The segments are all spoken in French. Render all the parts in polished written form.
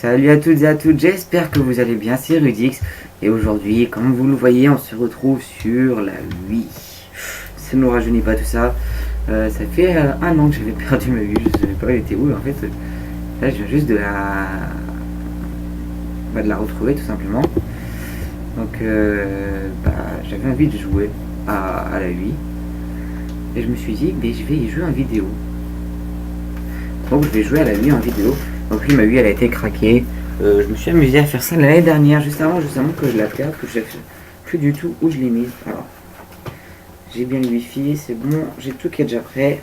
Salut à toutes et à toutes, j'espère que vous allez bien, c'est Rudix. Et aujourd'hui, comme vous le voyez, on se retrouve sur la Wii. Ça ne nous rajeunit pas tout ça. Ça fait 1 an que j'avais perdu ma Wii, je ne savais pas elle était où. En fait, là je viens juste de la retrouver tout simplement. Donc j'avais envie de jouer à la Wii. Et je me suis dit, je vais y jouer en vidéo. Donc je vais jouer à la Wii en vidéo. Donc oui, ma Wii elle a été craquée. Je me suis amusé à faire ça l'année dernière, juste avant que je la perde, que je ne sais plus du tout où je l'ai mise. Alors, j'ai bien le wifi, c'est bon, j'ai tout qui est déjà prêt.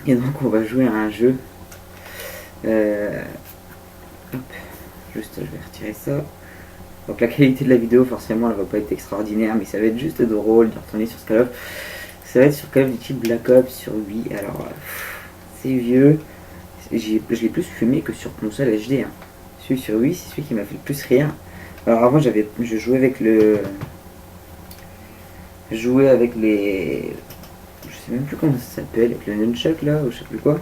Et donc on va jouer à un jeu. Hop, juste je vais retirer ça. Donc la qualité de la vidéo forcément elle va pas être extraordinaire, mais ça va être juste drôle de retourner sur ce Call of. Ça va être sur Call of Duty Black Ops sur Wii. Alors c'est vieux. Je l'ai plus fumé que sur console HD. Hein. Celui sur Wii, c'est celui qui m'a fait le plus rire. Alors avant, je jouais avec les... Je sais même plus comment ça s'appelle, avec le nunchuck là, ou je sais plus quoi.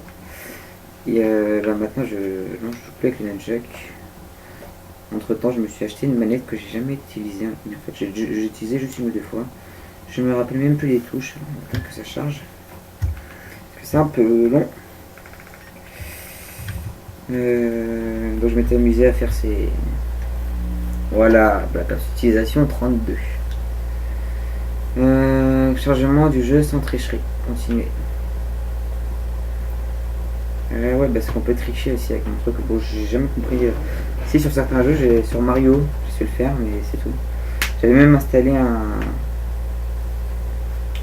Et là maintenant, je joue plus avec le nunchuck. Entre temps, je me suis acheté une manette que j'ai jamais utilisée. En fait, j'ai utilisé juste 1 ou 2 fois. Je me rappelle même plus les touches. Alors, on attend que ça charge. Parce que c'est un peu long. Donc je m'étais amusé à faire ces... Voilà, Black Ops utilisation 32. Chargement du jeu sans tricherie. Continuer. Ouais, parce qu'on peut tricher aussi avec mon truc. Bon, j'ai jamais compris. Si, sur certains jeux, sur Mario, je sais le faire, mais c'est tout. J'avais même installé un...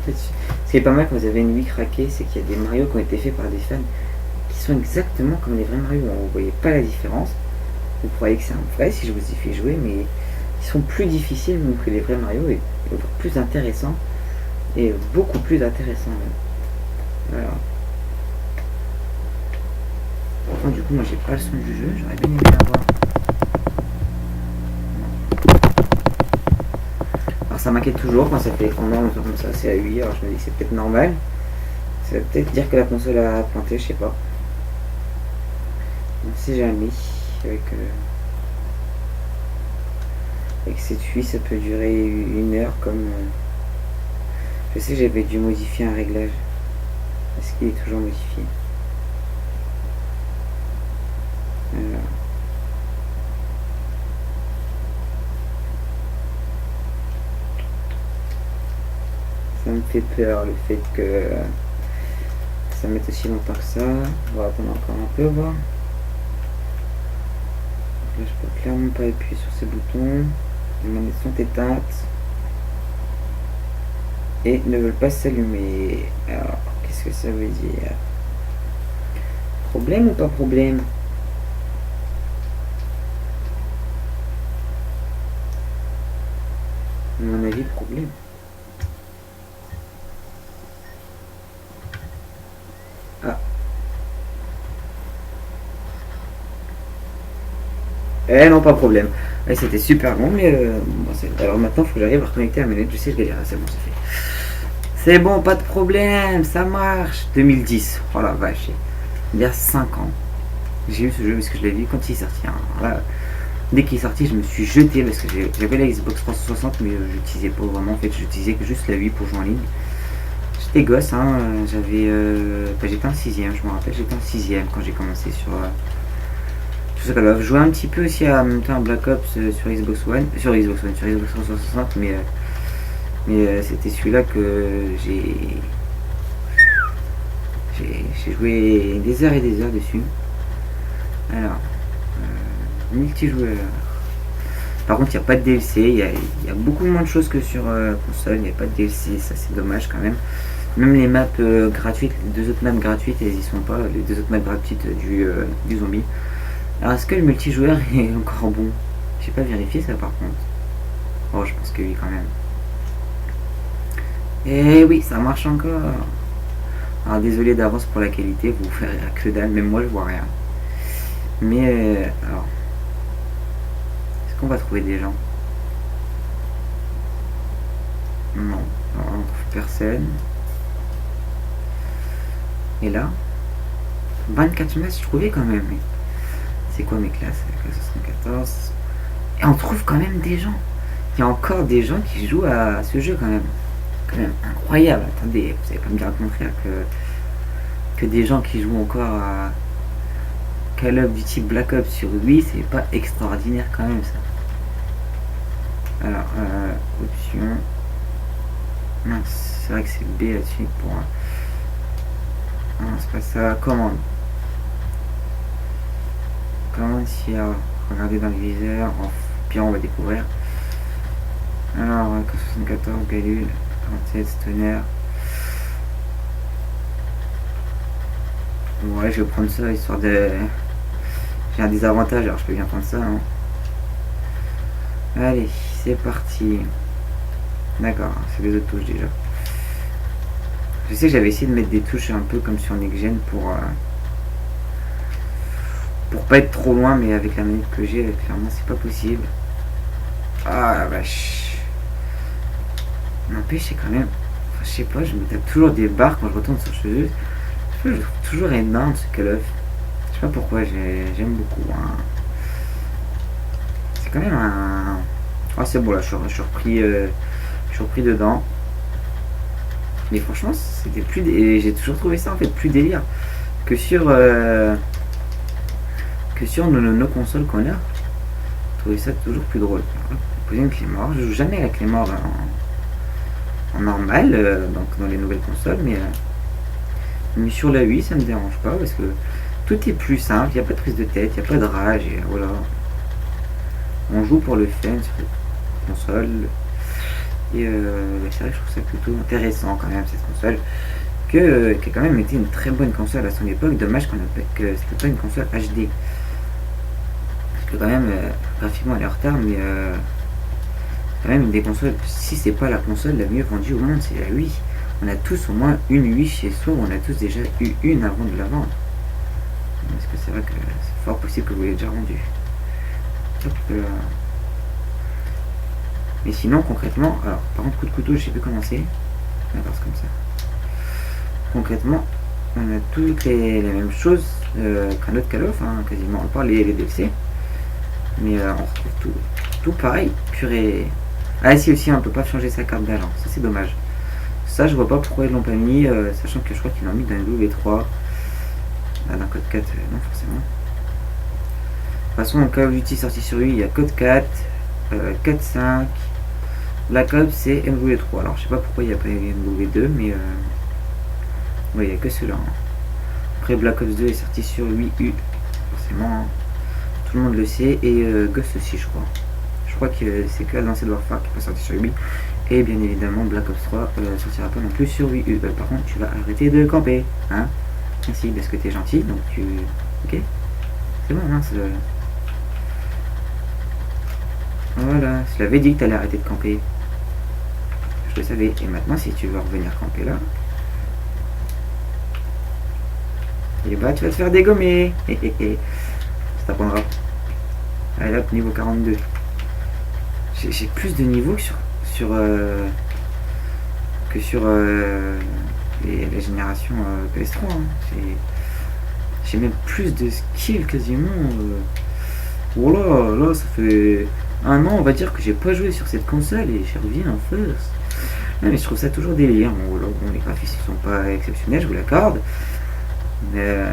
Ce qui est pas mal quand vous avez une Wii craquée, c'est qu'il y a des Mario qui ont été faits par des fans qui sont exactement comme les vrais Mario. Vous voyez pas la différence. Vous croyez que c'est un vrai si je vous y fais jouer, mais ils sont plus difficiles que les vrais Mario et plus intéressants. Et beaucoup plus intéressants même. Voilà. Pourtant, du coup, moi j'ai pas le son du jeu, j'aurais bien aimé l'avoir. Alors ça m'inquiète toujours quand ça fait écran noir comme ça, c'est à 8, alors je me dis que c'est peut-être normal. Ça veut peut-être dire que la console a pointé, je sais pas. On sait jamais. Avec cette fuite, ça peut durer 1 heure comme... Je sais que j'avais dû modifier un réglage. Est-ce qu'il est toujours modifié? Alors. Ça me fait peur le fait que ça mette aussi longtemps que ça. On va attendre encore un peu, voir. Là, je peux clairement pas appuyer sur ces boutons. Les manettes sont éteintes et ne veulent pas s'allumer. Alors, qu'est-ce que ça veut dire? Problème ou pas problème? À mon avis, problème. Ah. Non, pas problème. Ouais, c'était super long, mais bon, alors maintenant, il faut que j'arrive à reconnecter la manette. Je sais, je galère. C'est bon, ça fait. C'est bon, pas de problème, ça marche. 2010, oh la vache. Il y a 5 ans. J'ai eu ce jeu parce que je l'ai vu quand il est sorti. Hein. Là, dès qu'il est sorti, je me suis jeté parce que j'avais la Xbox 360, mais je l'utilisais pas vraiment. En fait, j'utilisais que juste la Wii pour jouer en ligne. J'étais gosse, hein. J'étais en 6ème, je me rappelle. J'étais en 6ème quand j'ai commencé sur ce Call of. Je jouais un petit peu aussi à Black Ops sur Xbox 360, mais c'était celui-là que j'ai joué des heures et des heures dessus. Alors, multijoueur. Par contre, il n'y a pas de DLC. Il y a beaucoup moins de choses que sur console. Il n'y a pas de DLC, ça c'est dommage quand même. Même les maps gratuites, les 2 autres maps gratuites, elles y sont pas. Les 2 autres maps gratuites du zombie. Alors, est-ce que le multijoueur est encore bon? J'ai pas vérifié ça par contre. Oh, je pense que oui quand même. Et oui, ça marche encore. Alors désolé d'avance pour la qualité, vous verrez que dalle, même moi je vois rien. Mais alors, est-ce qu'on va trouver des gens? Non, alors, on trouve personne. Et là, 24 matchs trouvés quand même. C'est quoi mes classes? Classe 74. Et on trouve quand même des gens. Il y a encore des gens qui jouent à ce jeu quand même. Quand même incroyable. Attendez, vous allez pas me dire le contraire que des gens qui jouent encore à Call of Duty Black Ops sur Wii, c'est pas extraordinaire quand même ça. Alors, option. Mince, c'est vrai que c'est B là-dessus pour. Non, c'est pas ça. Commande. Commande si regardez dans le viseur. Puis on va découvrir. Alors, 74, Galul, 37, Stoner. Ouais, je vais prendre ça histoire de. J'ai un désavantage, alors je peux bien prendre ça. Hein. Allez, c'est parti. D'accord, c'est les autres touches déjà. Je sais que j'avais essayé de mettre des touches un peu comme sur Next Gen pour pas être trop loin, mais avec la manette que j'ai, clairement c'est pas possible. Ah la vache. N'empêche, c'est quand même. Enfin, je sais pas, je me tape toujours des barres quand je retourne sur ce jeu. Je trouve toujours énorme ce Call of. Je sais pas pourquoi, j'aime beaucoup. Hein. C'est quand même un. Ah c'est bon là, je suis repris dedans. Mais franchement, c'était plus. J'ai toujours trouvé ça en fait plus délire que sur nos consoles qu'on a. J'ai trouvé ça toujours plus drôle. Poser une clé mort. Je joue jamais à la clé mort en normal, donc dans les nouvelles consoles, mais sur la Wii ça me dérange pas parce que tout est plus simple, il n'y a pas de prise de tête, il n'y a pas de rage, et voilà. On joue pour le fun sur cette console. Et c'est vrai que je trouve ça plutôt intéressant quand même cette console, qui a quand même été une très bonne console à son époque. Dommage que c'était pas une console HD. Parce que quand même, graphiquement elle est en retard, mais quand même une des consoles, si c'est pas la console la mieux vendue au monde, c'est la Wii. On a tous au moins une Wii chez soi, on a tous déjà eu une avant de la vendre. Parce que c'est vrai que c'est fort possible que vous l'ayez déjà vendue. Mais sinon concrètement, alors par contre coup de couteau je sais plus comment c'est. D'accord, c'est comme ça. Concrètement, on a toutes les mêmes choses qu'un autre Call of, hein, quasiment, à part les DLC. Mais on retrouve tout pareil, purée. Ah ici aussi on peut pas changer sa carte d'agent, ça c'est dommage. Ça je vois pas pourquoi ils l'ont pas mis, sachant que je crois qu'ils l'ont mis dans le W3. Ah, dans code 4, non forcément. De toute façon, Call of Duty sorti sur lui, il y a code 4, 4.5. Black Ops c'est MW3. Alors je sais pas pourquoi il n'y a pas MW2, mais ouais, il n'y a que cela. Hein. Après Black Ops 2 est sorti sur 8U, forcément, hein. Tout le monde le sait, et Ghost aussi je crois. Je crois que c'est que Advanced Warfare qui n'est pas sorti sur 8. Et bien évidemment Black Ops 3 sortira pas non plus sur 8U. Par contre tu vas arrêter de camper, hein. Merci, parce que t'es gentil, donc tu. Ok. C'est bon, hein, Voilà, je l'avais dit que t'allais arrêter de camper. Je le savais. Et maintenant, si tu veux revenir camper là, et bah tu vas te faire dégommer. Ça t'apprendra. Allez hop, niveau 42. J'ai plus de niveaux que sur la génération PS3. Hein. J'ai même plus de skills quasiment. Voilà, là ça fait un an on va dire que j'ai pas joué sur cette console et je reviens en first. Non mais je trouve ça toujours délire. Bon, les graphismes sont pas exceptionnels, je vous l'accorde. Mais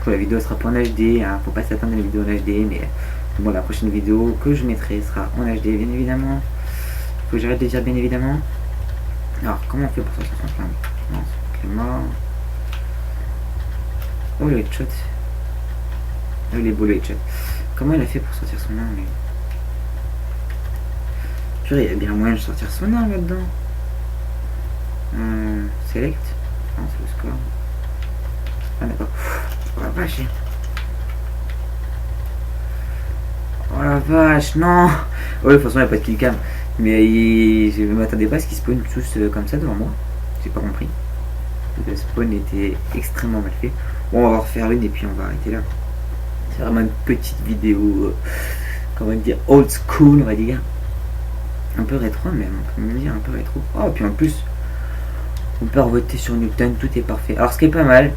la vidéo sera pas en HD, hein, faut pas s'attendre à une vidéo en HD, mais bon la prochaine vidéo que je mettrai sera en HD bien évidemment. Faut que j'arrête de dire bien évidemment. Alors comment on fait pour sortir son flingue? Non, c'est mort. Oh le headshot. Oh il est beau le headshot. Comment il a fait pour sortir son arme lui? Purée, il y a bien moyen de sortir son arme là-dedans. Select. Non, c'est le score. Ah d'accord. Oh la vache. Oh la vache, non. Oh de toute façon il n'y a pas de killcam. Mais je ne m'attendais pas à ce qu'ils spawnent tous comme ça devant moi. J'ai pas compris. Le spawn était extrêmement mal fait. Bon, on va refaire une et puis on va arrêter là. C'est vraiment une petite vidéo, comment dire, old school, on va dire. Un peu rétro même, on peut me dire un peu rétro. Oh, puis en plus, on peut voter sur Newton, tout est parfait. Alors ce qui est pas mal,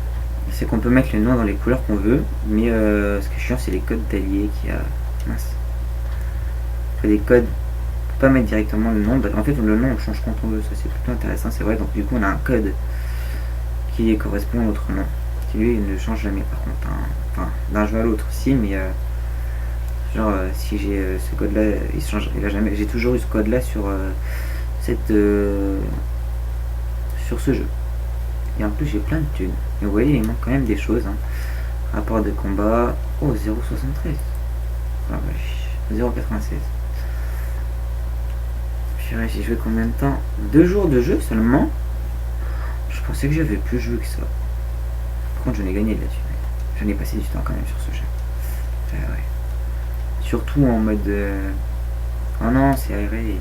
c'est qu'on peut mettre le nom dans les couleurs qu'on veut, mais ce qui est chiant, c'est les codes d'alliés qui a. Mince. Il faut des codes. On peut pas mettre directement le nom. En fait, le nom, on le change quand on veut. Ça, c'est plutôt intéressant, c'est vrai. Donc, du coup, on a un code qui correspond à notre nom. Qui lui ne change jamais, par contre. Hein. Enfin, d'un jeu à l'autre, si, mais. Genre, si j'ai ce code-là, il change. Il a jamais. J'ai toujours eu ce code-là sur sur ce jeu. Et en plus, j'ai plein de thunes. Et vous voyez, il manque quand même des choses. Hein. Rapport de combat. Oh, 0,73. Ah, vache. 0,96. J'ai joué combien de temps? 2 jours de jeu seulement. Je pensais que j'avais plus joué que ça. Par contre, j'en ai gagné de là-dessus. J'en ai passé du temps quand même sur ce jeu. Ouais. Surtout en mode. Oh non, c'est aéré.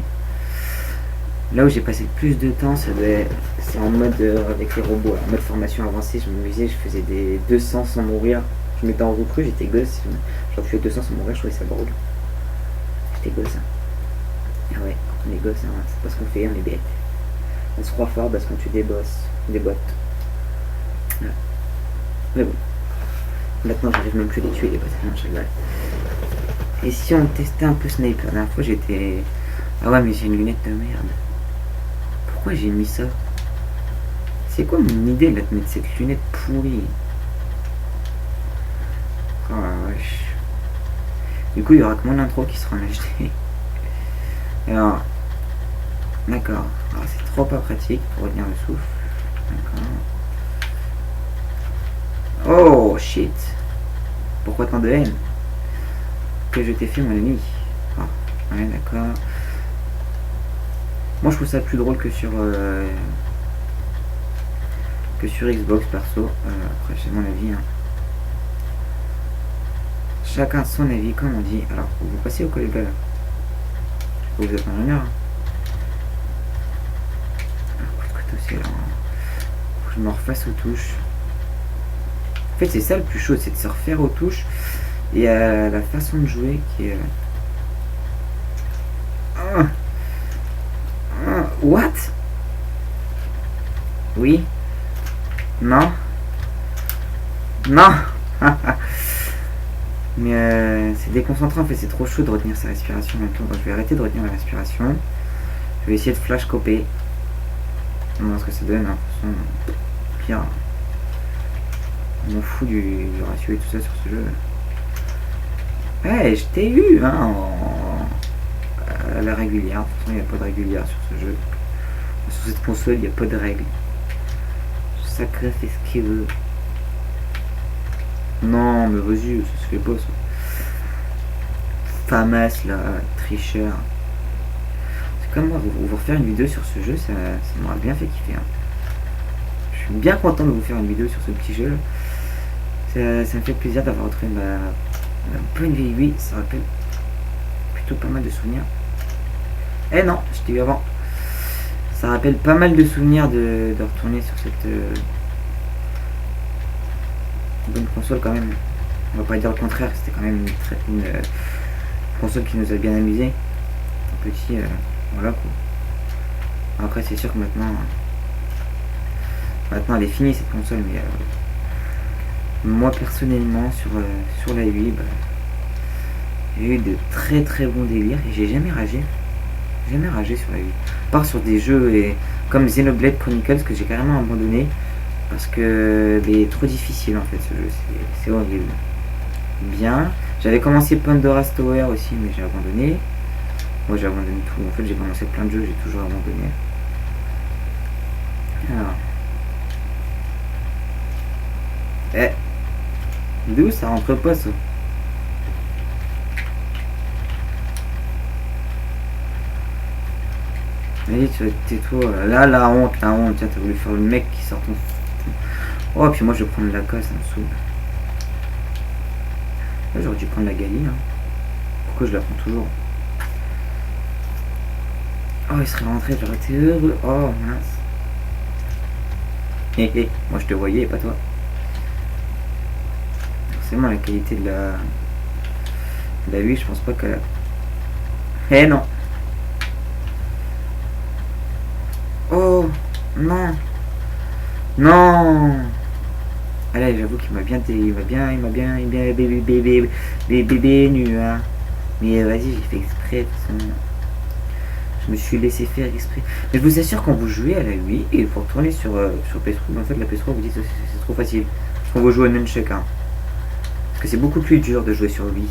Là où j'ai passé le plus de temps, c'est en mode avec les robots. En mode formation avancée, je m'amusais, je faisais des 200 sans mourir. Je mettais en recrue, j'étais gosse. Genre, je fais 200 sans mourir, je trouvais ça drôle. J'étais gosse. Hein. Ah ouais, quand on est gosse, hein, c'est pas ce qu'on fait, on est bête. On se croit fort parce qu'on tue des boss, des bots. Ouais. Mais bon. Maintenant, j'arrive même plus à les tuer, les boss. Non, je rigole. Et si on testait un peu sniper? La dernière fois, j'étais. Ah ouais, mais j'ai une lunette de merde. Pourquoi j'ai mis ça? C'est quoi mon idée là de mettre cette lunette pourrie? Oh la vache. Du coup, il y aura que mon intro qui sera en HD. Alors, d'accord. Alors, c'est trop pas pratique pour retenir le souffle. D'accord. Oh shit. Pourquoi tant de haine? Que je t'ai fait mon ami. Ah, ouais, d'accord. Moi, je trouve ça plus drôle que sur Xbox perso. Après, c'est mon avis. Hein. Chacun son avis, comme on dit. Alors, vous passez au collègue là. Vous êtes ingénieur. Hein. Faut que je me refasse aux touches. En fait, c'est ça le plus chaud, c'est de se refaire aux touches et à la façon de jouer qui est. What? Oui? Non? Non? Mais c'est déconcentrant en fait, c'est trop chaud de retenir sa respiration en même temps. Donc je vais arrêter de retenir la respiration. Je vais essayer de flash coper. On va voir ce que ça donne. Hein. De toute façon, pire. On m'en fout du ratio et tout ça sur ce jeu. Ouais, je t'ai eu hein, à la régulière. De toute façon, il n'y a pas de régulière sur ce jeu. Sur cette console, il n'y a pas de règles. Sacré fait ce qu'il veut. Non, mais vas-y, ça se fait pas ça. Famas là, tricheur. C'est comme moi, vous refaire une vidéo sur ce jeu, ça m'aurait bien fait kiffer. Hein. Je suis bien content de vous faire une vidéo sur ce petit jeu. Ça me fait plaisir d'avoir retrouvé ma bonne vieille vie. Ça rappelle plutôt pas mal de souvenirs. Eh non, je t'ai eu avant. Ça rappelle pas mal de souvenirs de retourner sur cette bonne console quand même. On va pas dire le contraire, c'était quand même une console qui nous a bien amusé. Petit, voilà quoi. Après c'est sûr que maintenant elle est finie cette console, mais moi personnellement sur la Wii, j'ai eu de très très bons délires et j'ai jamais ragé. Jamais ragé sur la Wii. À part sur des jeux comme Xenoblade Chronicles que j'ai carrément abandonné parce que il est trop difficile en fait ce jeu, c'est horrible. Bien. J'avais commencé Pandora's Tower aussi mais j'ai abandonné. Moi j'ai abandonné tout. En fait j'ai commencé plein de jeux, j'ai toujours abandonné. Alors. D'où ça rentre pas ça? Allez, tais-toi. Là, la honte. Tiens, t'as voulu faire le mec qui sort ton. Oh, puis moi je vais prendre la casse, ça me saoule. Là, j'aurais dû prendre la Gali. Hein. Pourquoi je la prends toujours? Oh, il serait rentré, j'aurais été heureux. Oh, mince. Hé, moi je te voyais et pas toi. Forcément, la qualité de la Wii, je pense pas qu'elle a. Eh non. Oh, non. Non. Ah là, j'avoue qu'il m'a bien, bébé nu, hein. Mais vas-y, j'ai fait exprès, de toute façon. Je me suis laissé faire exprès. Mais je vous assure, quand vous jouez à la Wii et vous retournez sur PS3, en fait, la PS3, vous dites c'est trop facile. Parce qu'on va jouer au Nunchuck, hein. Parce que c'est beaucoup plus dur de jouer sur Wii.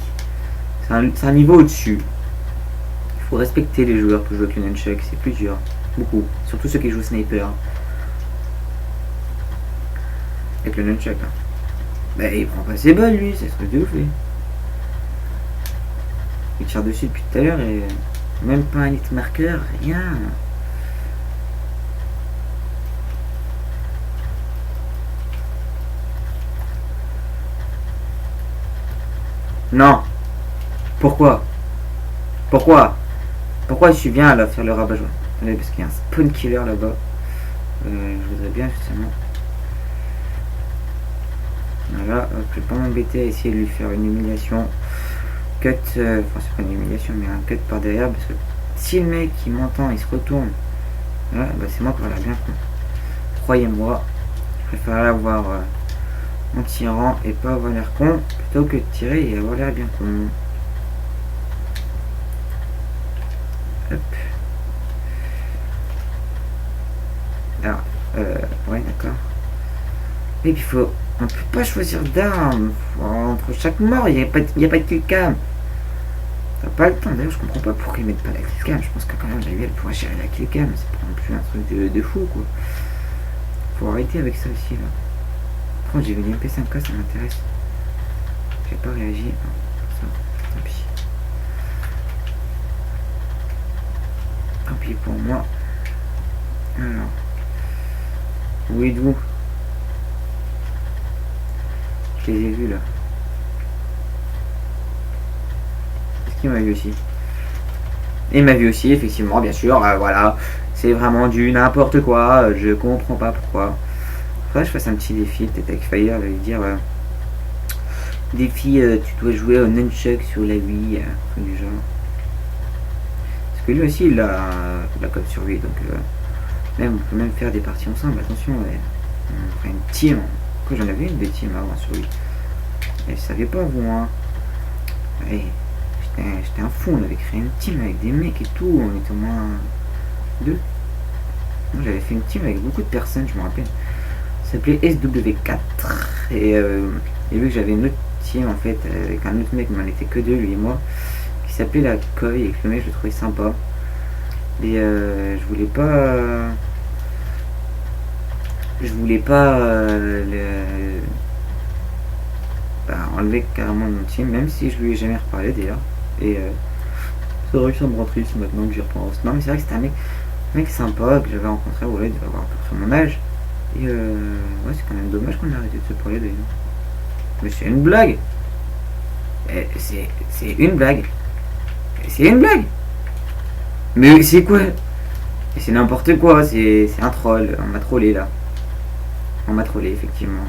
C'est un niveau au-dessus. Il faut respecter les joueurs qui jouent avec le Nunchuck, c'est plus dur. Beaucoup. Surtout ceux qui jouent Sniper. Avec le Nunchuck, hein. Bah, il prend pas ses balles, lui, c'est un truc de ouf, lui. Il tire dessus depuis tout à l'heure et même pas un hit marqueur, rien. Non. Pourquoi Pourquoi Pourquoi je suis bien à la faire le rabat-joie? Parce qu'il y a un spawn killer là-bas. Je voudrais bien justement. Voilà, je vais pas m'embêter à essayer de lui faire une humiliation. Cut, enfin c'est pas une humiliation mais un cut par derrière parce que si le mec il m'entend, il se retourne, là, bah c'est moi qui va l'air bien con. Croyez-moi, je préfère l'avoir en tirant et pas avoir l'air con plutôt que de tirer et avoir l'air bien con. Hop. Alors, ouais d'accord. Et puis on peut pas choisir d'armes entre chaque mort, il n'y a pas de killcam. T'as pas le temps, d'ailleurs je comprends pas pourquoi ils mettent pas la killcam. Je pense que quand même la vie elle pourrait gérer la killcam, c'est pas non plus un truc de fou quoi. Faut arrêter avec ça aussi là. Par contre j'ai vu l'MP5K, ça m'intéresse. J'ai pas réagi. Non, ça, tant pis. Tant pis pour moi. Alors. Où êtes-vous? Je les ai vus là. Est-ce qu'il m'a vu aussi? Il m'a vu aussi, effectivement, bien sûr, voilà. C'est vraiment du n'importe quoi, je comprends pas pourquoi. Faudrait que je fasse un petit défi, peut-être avec Fire, lui dire défi, tu dois jouer au Nunchuck sur la Wii, truc du genre. Parce que lui aussi, il a code sur Wii, donc même, on peut même faire des parties ensemble, attention, ouais. On ferait une team. Quoi, j'en avais une des teams avant sur Wii. Et je savais pas, vous, hein. Ouais. J'étais un fou, on avait créé une team avec des mecs et tout, on était au moins deux. J'avais fait une team avec beaucoup de personnes, je me rappelle. Ça s'appelait SW4. Et vu que j'avais une autre team en fait, avec un autre mec, mais on était que deux, lui et moi, qui s'appelait la Koi, et que le mec je le trouvais sympa. Et je voulais pas. Enlever carrément mon team, même si je lui ai jamais reparlé d'ailleurs. Et c'est vrai que ça me rend triste maintenant que j'y repense. Non mais c'est vrai que c'était un mec sympa que j'avais rencontré, ouais, il devait avoir à peu près mon âge. Et ouais, c'est quand même dommage qu'on ait arrêté de se parler d'ailleurs. Mais c'est une blague. C'est une blague. C'est une blague. Mais c'est quoi? C'est n'importe quoi, c'est un troll. On m'a trollé là. On m'a trollé effectivement.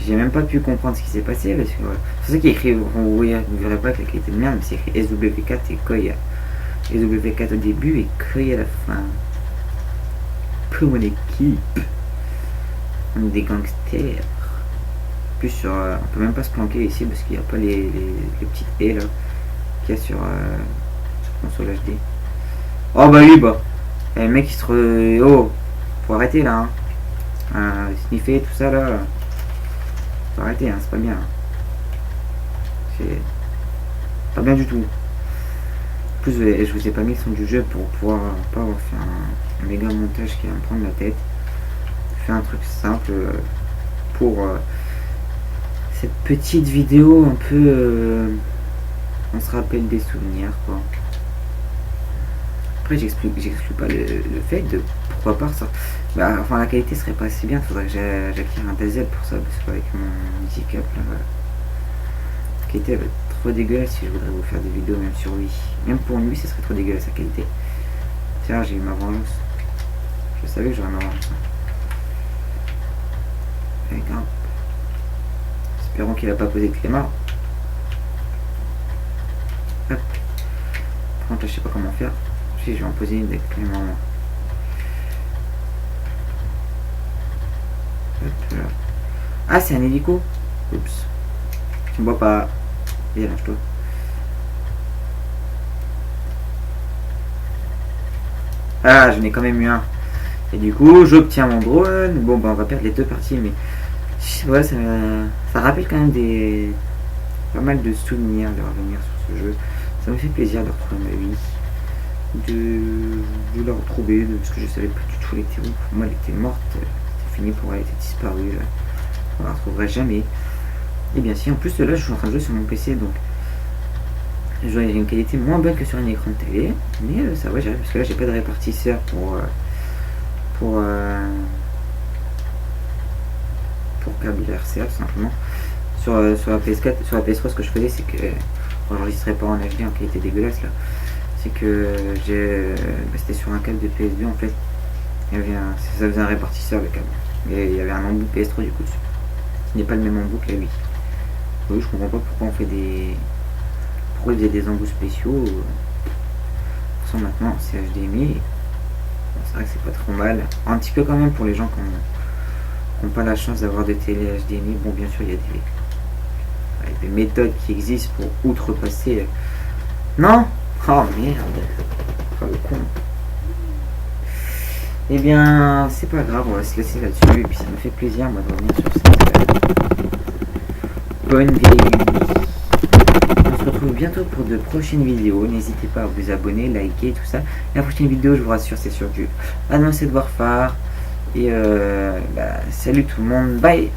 J'ai même pas pu comprendre ce qui s'est passé parce que voilà. C'est ça qui est écrit, vous verrez pas que la qualité de merde, mais c'est écrit SW4 et Koya. SW4 au début et Koya à la fin. Pour mon équipe. On est des gangsters. En plus on peut même pas se planquer ici parce qu'il n'y a pas les petites haies là qu'il y a sur console HD. Oh bah oui bah. Et le mec il se oh, faut arrêter là hein. Sniffer tout ça là. Faut arrêter hein, c'est pas bien. C'est pas bien du tout. En plus je vous ai pas mis le son du jeu pour pouvoir pas avoir fait un méga montage qui va me prendre la tête. Je fais un truc simple pour cette petite vidéo un peu on se rappelle des souvenirs quoi. Après j'exclus pas le fait de pourquoi pas ça. Bah, enfin la qualité serait pas assez bien, faudrait que j'acquière un DZ pour ça parce qu'avec mon handicap là voilà. La qualité va être trop dégueulasse si je voudrais vous faire des vidéos même sur lui. Même pour lui ce serait trop dégueulasse la qualité. Tiens j'ai eu ma vengeance. Je savais que j'aurais ma vengeance. Allez grimpe. Espérons qu'il a pas posé de clément. Hop. Par contre là je sais pas comment faire. Si je vais en poser une avec clément. Hop là. Ah, c'est un hélico. Oups. Tu me vois pas. Viens, lâche-toi. Ah, j'en ai quand même eu un. Et du coup, j'obtiens mon drone. Bon, bah, on va perdre les deux parties, mais ouais, ça rappelle quand même pas mal de souvenirs de revenir sur ce jeu. Ça me fait plaisir de retrouver ma vie, de la retrouver, parce que je savais pas du tout elle était où. Pour moi, elle était morte, c'est fini pour elle, elle était disparue. On la retrouverait jamais. Et bien si, en plus là, je suis en train de jouer sur mon PC, donc je joue avec une qualité moins bonne que sur un écran de télé, mais ça va, j'arrive, parce que là, j'ai pas de répartisseur pour câble RCA tout simplement. Sur la PS4, sur la PS3, ce que je faisais, c'est que j'enregistrais pas en HD en qualité dégueulasse là. C'est que c'était sur un câble de PS2 en fait. Ça faisait un répartisseur le câble. Et il y avait un embout PS3 du coup dessus. Ce n'est pas le même embout que la Wii. Oui, je comprends pas pourquoi on fait pourquoi ils faisaient des embouts spéciaux. Sans maintenant c'est HDMI. Bon, c'est vrai que c'est pas trop mal. Un petit peu quand même pour les gens qui n'ont pas la chance d'avoir des télé HDMI. Bon, bien sûr, il y a des méthodes qui existent pour outrepasser. Non. Oh merde. Oh le con. Eh bien, c'est pas grave, on va se laisser là-dessus. Et puis ça me fait plaisir, moi, de revenir sur cette bonne vieille vie. On se retrouve bientôt pour de prochaines vidéos. N'hésitez pas à vous abonner, liker, tout ça. La prochaine vidéo, je vous rassure, c'est sur du Advanced Warfare. Et salut tout le monde, bye.